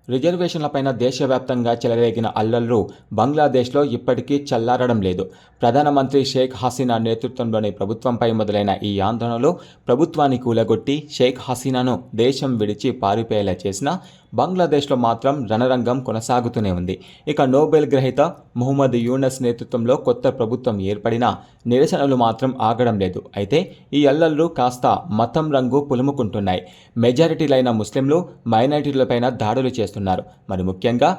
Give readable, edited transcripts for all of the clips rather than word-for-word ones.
రిజర్వేషన్లపైన దేశవ్యాప్తంగా చెలరేగిన అల్లర్లు బంగ్లాదేశ్లో ఇప్పటికీ చల్లారడం లేదు. ప్రధానమంత్రి షేక్ హసీనా నేతృత్వంలోని ప్రభుత్వంపై మొదలైన ఈ ఆందోళనలు ప్రభుత్వాన్ని కూలగొట్టి షేక్ హసీనాను దేశం విడిచి పారిపోయేలా చేసినా బంగ్లాదేశ్లో మాత్రం రణరంగం కొనసాగుతూనే ఉంది. ఇక నోబెల్ గ్రహీత ముహమ్మద్ యూనస్ నేతృత్వంలో కొత్త ప్రభుత్వం ఏర్పడినా నిరసనలు మాత్రం ఆగడం లేదు. అయితే ఈ అల్లర్లు కాస్త మతం రంగు పులుముకుంటున్నాయి. మెజారిటీలైన ముస్లింలు మైనారిటీలపైన దాడులు చేస్తున్నారు. మరి ముఖ్యంగా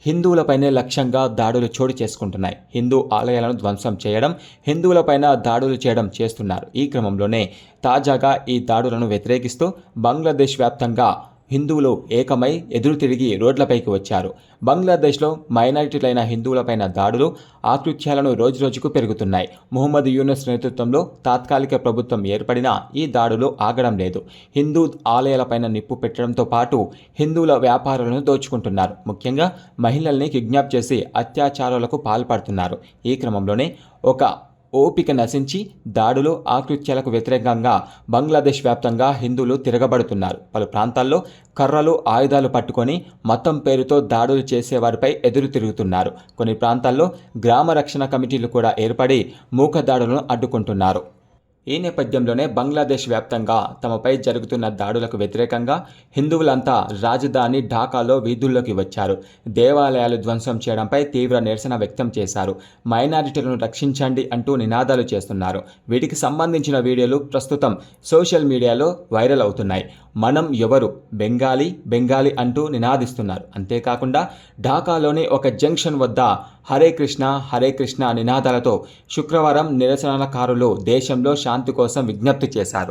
హిందువులపైనే లక్ష్యంగా దాడులు చోటు చేసుకుంటున్నాయి. హిందూ ఆలయాలను ధ్వంసం చేయడం, హిందువులపైన దాడులు చేయడం చేస్తున్నారు. ఈ క్రమంలోనే తాజాగా ఈ దాడులను వ్యతిరేకిస్తూ బంగ్లాదేశ్ వ్యాప్తంగా హిందువులు ఏకమై ఎదురు తిరిగి రోడ్లపైకి వచ్చారు. బంగ్లాదేశ్లో మైనారిటీలైన హిందువులపైన దాడులు, ఆకృత్యాలను రోజురోజుకు పెరుగుతున్నాయి. ముహమ్మద్ యూనస్ నేతృత్వంలో తాత్కాలిక ప్రభుత్వం ఏర్పడినా ఈ దాడులు ఆగడం లేదు. హిందూ ఆలయాలపైన నిప్పు పెట్టడంతో పాటు హిందువుల వ్యాపారాలను దోచుకుంటున్నారు. ముఖ్యంగా మహిళల్ని కిడ్నాప్ చేసి అత్యాచారాలకు పాల్పడుతున్నారు. ఈ క్రమంలోనే ఒక ఓపిక నశించి దాడులు, ఆకృత్యాలకు వ్యతిరేకంగా బంగ్లాదేశ్ వ్యాప్తంగా హిందువులు తిరగబడుతున్నారు. పలు ప్రాంతాల్లో కర్రలు, ఆయుధాలు పట్టుకొని మతం పేరుతో దాడులు చేసేవారిపై ఎదురు తిరుగుతున్నారు. కొన్ని ప్రాంతాల్లో గ్రామ రక్షణ కమిటీలు కూడా ఏర్పడి మూక దాడులను అడ్డుకుంటున్నారు. ఈ నేపథ్యంలోనే బంగ్లాదేశ్ వ్యాప్తంగా తమపై జరుగుతున్న దాడులకు వ్యతిరేకంగా హిందువులంతా రాజధాని ఢాకాలో వీధుల్లోకి వచ్చారు. దేవాలయాలు ధ్వంసం చేయడంపై తీవ్ర నిరసన వ్యక్తం చేశారు. మైనారిటీలను రక్షించండి అంటూ నినాదాలు చేస్తున్నారు. వీటికి సంబంధించిన వీడియోలు ప్రస్తుతం సోషల్ మీడియాలో వైరల్ అవుతున్నాయి. మనం ఎవరు, బెంగాలీ అంటూ నినాదిస్తున్నారు. అంతేకాకుండా ఢాకాలోని ఒక జంక్షన్ వద్ద హరే కృష్ణ నినాదాలతో శుక్రవారం నిరసనకారులు దేశంలో శాంతి కోసం విజ్ఞప్తి చేశారు.